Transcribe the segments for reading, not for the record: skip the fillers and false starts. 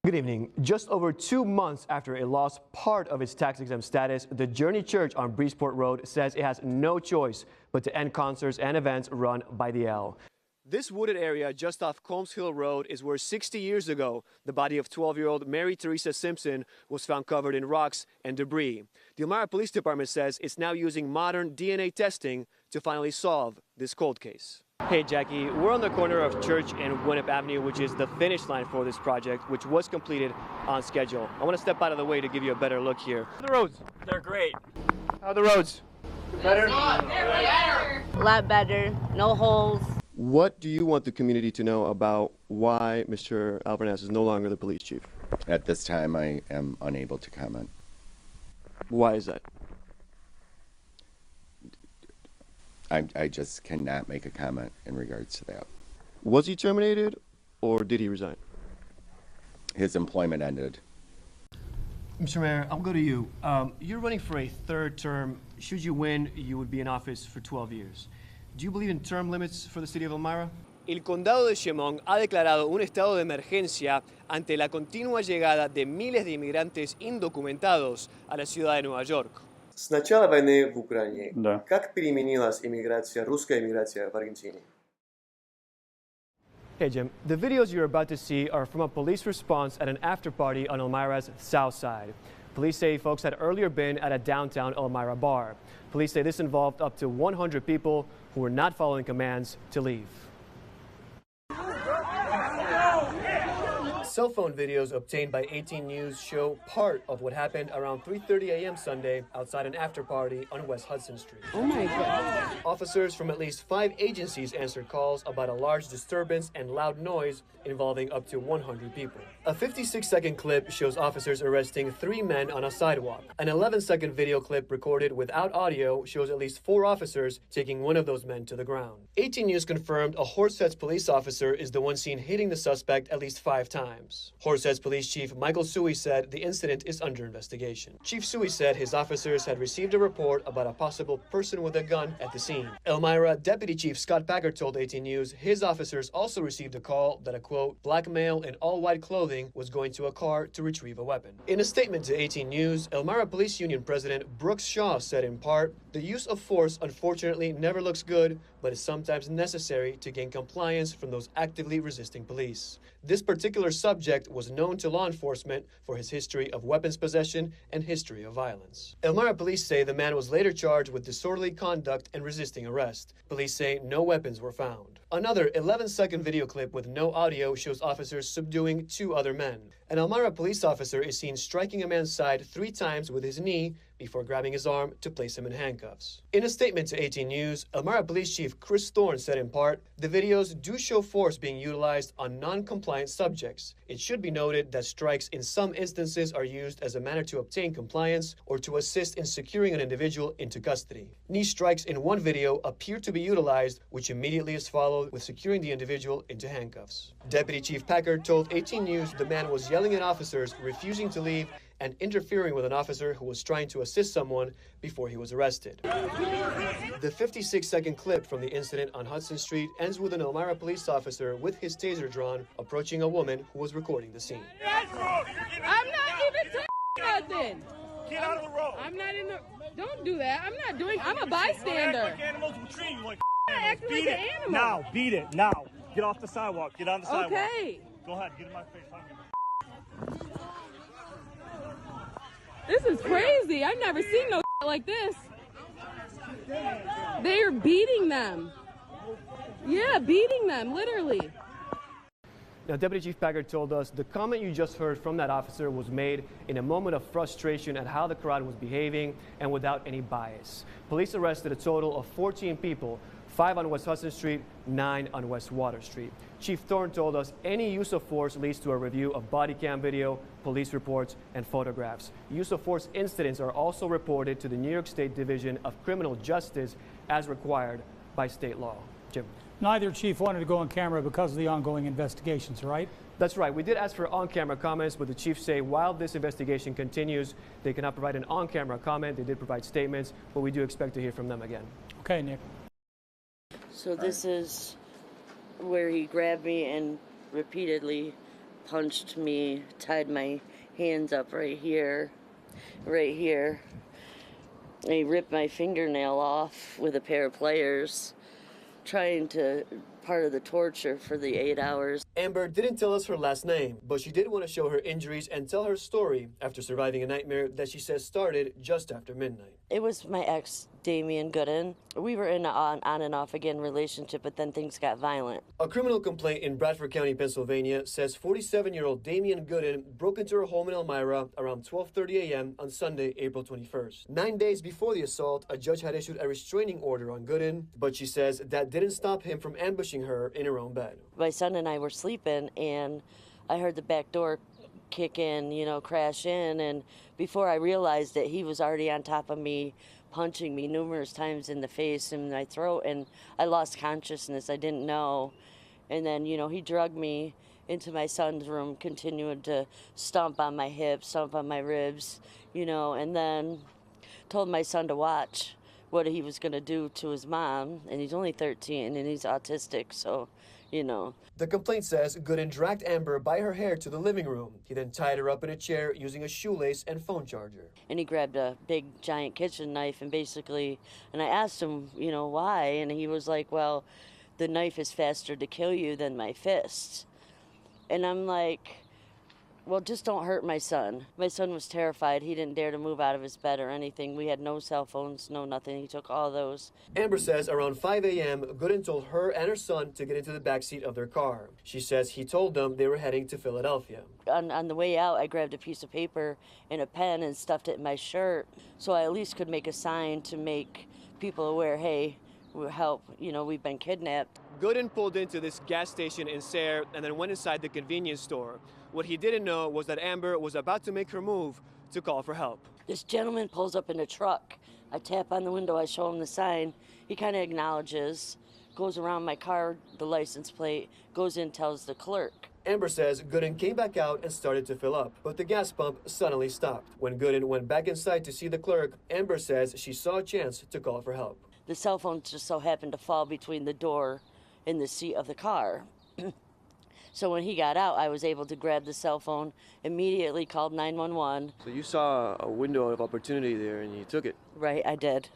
Good evening. Just over 2 months after it lost part of its tax-exempt status, the Journey Church on Breezeport Road says it has no choice but to end concerts and events run by the L. This wooded area just off Combs Hill Road is where 60 years ago, the body of 12-year-old Mary Teresa Simpson was found covered in rocks and debris. The Elmira Police Department says it's now using modern DNA testing to finally solve this cold case. Hey Jackie, we're on the corner of Church and Winnip Avenue, which is the finish line for this project, which was completed on schedule. I want to step out of the way to give you a better look here. The roads, They're great. how are the roads? Better? A lot better, no holes. What do you want the community to know about why Mr. Alvarez is no longer the police chief? At this time, I am unable to comment. Why is that? I just cannot make a comment in regards to that. Was he terminated or did he resign? His employment ended. Mr. Mayor, I'll go to you. You're running for a third term. Should you win, you would be in office for 12 years. Do you believe in term limits for the city of Elmira? El condado de Chemung ha declarado un estado de emergencia ante la continua llegada de miles de inmigrantes indocumentados a la ciudad de Nueva York. С начала войны в Украине, Да. как переменилась иммиграция, русская иммиграция в Аргентине? Hey Jim, the videos you're about to see are from a police response at an after party on Elmira's south side. Police say folks had earlier been at a downtown Elmira bar. Police say this involved up to 100 people who were not following commands to leave. Cell phone videos obtained by 18 News show part of what happened around 3:30 a.m. Sunday outside an after party on West Hudson Street. Oh my God. Officers from at least 5 agencies answered calls about a large disturbance and loud noise involving up to 100 people. A 56-second clip shows officers arresting 3 men on a sidewalk. An 11-second video clip recorded without audio shows at least 4 officers taking one of those men to the ground. 18 News confirmed a Horseheads police officer is the one seen hitting the suspect at least 5 times. Horseheads Police Chief Michael Suey said the incident is under investigation. Chief Suey said his officers had received a report about a possible person with a gun at the scene. Elmira Deputy Chief Scott Packard told 18 News his officers also received a call that a quote, black male in all white clothing was going to a car to retrieve a weapon. In a statement to 18 News, Elmira Police Union President Brooks Shaw said in part, the use of force unfortunately never looks good, but is sometimes necessary to gain compliance from those actively resisting police. This particular subject was known to law enforcement for his history of weapons possession and history of violence. Elmira police say the man was later charged with disorderly conduct and resisting arrest. Police say no weapons were found. Another 11-second video clip with no audio shows officers subduing 2 other men. An Elmira police officer is seen striking a man's side 3 times with his knee before grabbing his arm to place him in handcuffs. In a statement to 18 News, Elmira Police Chief Chris Thorne said in part, the videos do show force being utilized on non-compliant subjects. It should be noted that strikes in some instances are used as a manner to obtain compliance or to assist in securing an individual into custody. Knee strikes in one video appear to be utilized, which immediately is followed with securing the individual into handcuffs. Deputy Chief Packard told 18 News the man was yelling at officers, refusing to leave, and interfering with an officer who was trying to assist someone before he was arrested. The 56-second clip from the incident on Hudson Street ends with an Elmira police officer with his taser drawn approaching a woman who was recording the scene. I'm not even doing nothing. Get out of the road. I'm not in the. Don't do that. I'm not doing. I'm a bystander. Act like animals will treat you like I'm not acting beat like it. an animal. Now, beat it. Now. Get off the sidewalk. Get on the sidewalk. Okay. Go ahead. Get in my face. This is crazy. I've never seen no like this. They are beating them. Yeah, beating them, literally. Now, Deputy Chief Packard told us the comment you just heard from that officer was made in a moment of frustration at how the crowd was behaving and without any bias. Police arrested a total of 14 people, 5 on West Hudson Street, 9 on West Water Street. Chief Thorne told us any use of force leads to a review of body cam video, police reports, and photographs. Use of force incidents are also reported to the New York State Division of Criminal Justice as required by state law. Jim. Neither chief wanted to go on camera because of the ongoing investigations, right? That's right. We did ask for on-camera comments, but the chiefs say while this investigation continues, they cannot provide an on-camera comment. They did provide statements, but we do expect to hear from them again. Okay, Nick. So this is where he grabbed me and repeatedly punched me, tied my hands up right here, right here. And he ripped my fingernail off with a pair of pliers, trying to part of the torture for the 8 hours. Amber didn't tell us her last name, but she did want to show her injuries and tell her story after surviving a nightmare that she says started just after midnight. It was my ex, Damian Gooden. We were in an on and off again relationship, but then things got violent. A criminal complaint in Bradford County, Pennsylvania says 47-year-old Damian Gooden broke into her home in Elmira around 12:30 a.m. on Sunday, April 21st. 9 days before the assault, a judge had issued a restraining order on Gooden, but she says that didn't stop him from ambushing her in her own bed. My son and I were sleeping, and I heard the back door kick in, crash in, and before I realized it, he was already on top of me, punching me numerous times in the face and my throat, and I lost consciousness. I didn't know. And then, he drugged me into my son's room, continued to stomp on my hips, stomp on my ribs, and then told my son to watch what he was going to do to his mom, and he's only 13, and he's autistic, so, The complaint says Gooden dragged Amber by her hair to the living room. He then tied her up in a chair using a shoelace and phone charger. And he grabbed a big, giant kitchen knife and I asked him, why? And he was like, well, the knife is faster to kill you than my fist. And I'm like, well, just don't hurt my son. My son was terrified. He didn't dare to move out of his bed or anything. We had no cell phones, no nothing. He took all those. Amber says around 5 a.m., Gooden told her and her son to get into the backseat of their car. She says he told them they were heading to Philadelphia. On the way out, I grabbed a piece of paper and a pen and stuffed it in my shirt so I at least could make a sign to make people aware, hey, we'll help, we've been kidnapped. Gooden pulled into this gas station in Sayre and then went inside the convenience store. What he didn't know was that Amber was about to make her move to call for help. This gentleman pulls up in a truck. I tap on the window, I show him the sign. He kind of acknowledges, goes around my car, the license plate, goes in, tells the clerk. Amber says Gooden came back out and started to fill up, but the gas pump suddenly stopped. When Gooden went back inside to see the clerk, Amber says she saw a chance to call for help. The cell phone just so happened to fall between the door and the seat of the car. So when he got out, I was able to grab the cell phone, immediately called 911. So you saw a window of opportunity there and you took it? Right, I did.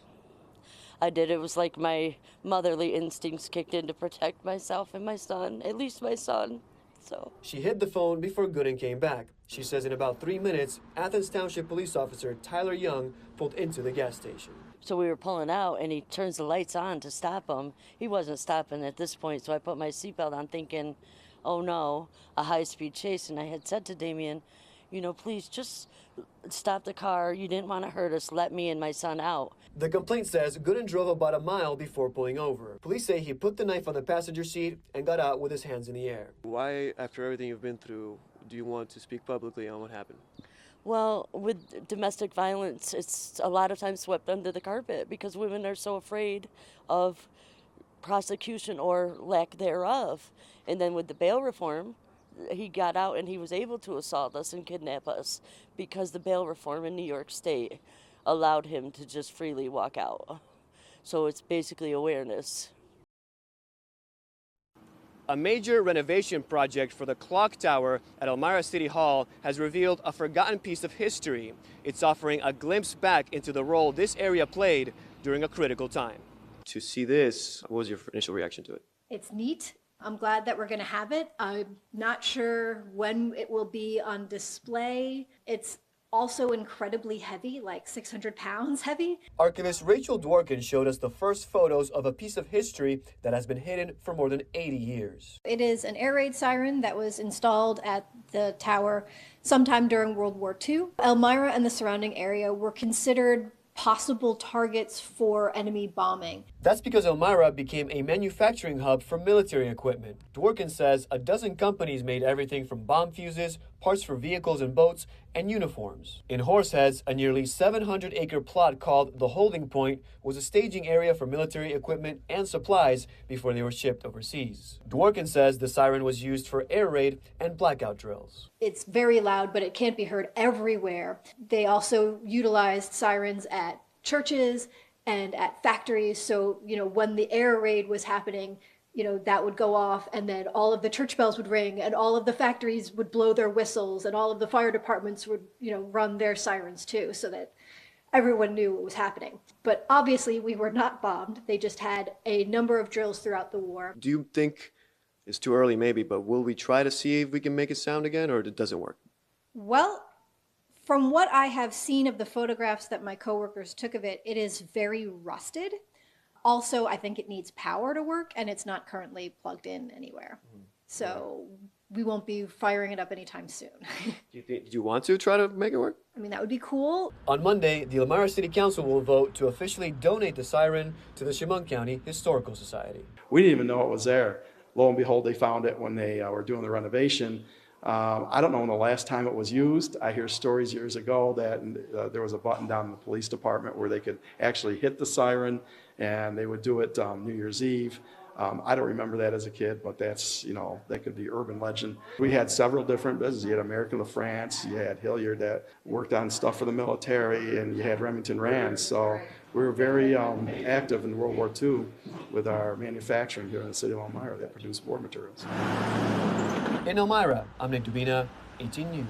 It was like my motherly instincts kicked in to protect myself and my son, at least my son. So she hid the phone before Gooden came back. She says in about 3 minutes, Athens Township Police Officer Tyler Young pulled into the gas station. So we were pulling out, and he turns the lights on to stop him. He wasn't stopping at this point, so I put my seatbelt on thinking, oh no, a high-speed chase. And I had said to Damian, please just stop the car. You didn't want to hurt us. Let me and my son out. The complaint says Gooden drove about a mile before pulling over. Police say he put the knife on the passenger seat and got out with his hands in the air. Why, after everything you've been through, do you want to speak publicly on what happened? Well, with domestic violence, it's a lot of times swept under the carpet because women are so afraid of prosecution or lack thereof. And then with the bail reform, he got out and he was able to assault us and kidnap us because the bail reform in New York State allowed him to just freely walk out. So it's basically awareness. A major renovation project for the clock tower at Elmira City Hall has revealed a forgotten piece of history. It's offering a glimpse back into the role this area played during a critical time. To see this, what was your initial reaction to it? It's neat. I'm glad that we're going to have it. I'm not sure when it will be on display. It's also incredibly heavy, like 600 pounds heavy. Archivist Rachel Dworkin showed us the first photos of a piece of history that has been hidden for more than 80 years. It is an air raid siren that was installed at the tower sometime during World War II. Elmira and the surrounding area were considered possible targets for enemy bombing. That's because Elmira became a manufacturing hub for military equipment. Dworkin says a dozen companies made everything from bomb fuses, parts for vehicles and boats, and uniforms. In Horseheads, a nearly 700-acre plot called the Holding Point was a staging area for military equipment and supplies before they were shipped overseas. Dworkin says the siren was used for air raid and blackout drills. It's very loud, but it can't be heard everywhere. They also utilized sirens at churches and at factories. So, when the air raid was happening, that would go off, and then all of the church bells would ring, and all of the factories would blow their whistles, and all of the fire departments would, run their sirens too, so that everyone knew what was happening. But obviously, we were not bombed. They just had a number of drills throughout the war. Do you think it's too early, maybe, but will we try to see if we can make it sound again, or it doesn't work? Well, from what I have seen of the photographs that my coworkers took of it, it is very rusted. Also, I think it needs power to work, and it's not currently plugged in anywhere. So we won't be firing it up anytime soon. Do you want to try to make it work? I mean, that would be cool. On Monday, the Elmira City Council will vote to officially donate the siren to the Chemung County Historical Society. We didn't even know it was there. Lo and behold, they found it when they were doing the renovation. I don't know when the last time it was used. I hear stories years ago that there was a button down in the police department where they could actually hit the siren, and they would do it New Year's Eve. I don't remember that as a kid, but that's, that could be urban legend. We had several different businesses. You had American LaFrance, you had Hilliard that worked on stuff for the military, and you had Remington Rand. So we were very active in World War II with our manufacturing here in the city of Elmira that produced war materials. In Elmira, I'm Nicolas Dubina, 18 News.